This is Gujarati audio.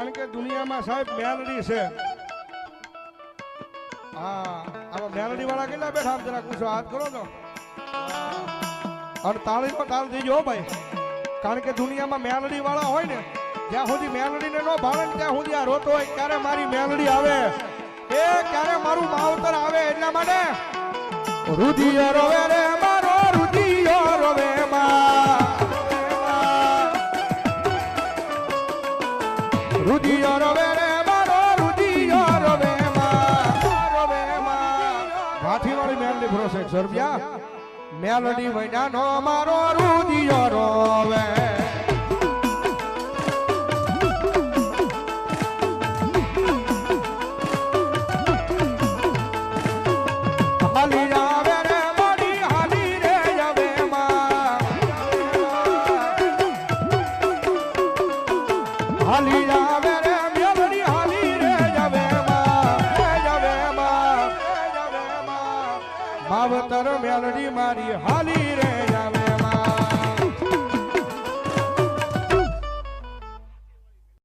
કારણ કે દુનિયામાં સાહેબ મેલડી છે. હા આમાં મેલડી વાળા કેટલા બેઠા આમ જરા પૂછો હાથ કરો તો અને તાળી પર તાળ દેજો ભાઈ. કારણ કે દુનિયામાં મેલડી વાળા હોય ને જ્યાં સુધી મેલડીને ન ભાવે ને ત્યાં સુધી આ રોતો હોય ક્યારે મારી મેલડી આવે એ ક્યારે મારું માવતર આવે એટલા માટે રુધિયો રોવે રે મારો રુધિયો રોવે રુધિયો રોવે રે મારો રુધિયો રોવે હાથી વાળી મેલડી પ્રોસેસ રૂપિયા મેલડી વૈડાનો મારો રુધિયો રોવે હાલી આવે રે મારી હાલી રે આવે હાલી આવે રે મેલડી હાલી રે આવે માવતર મેલડી મારી હાલી રે આવે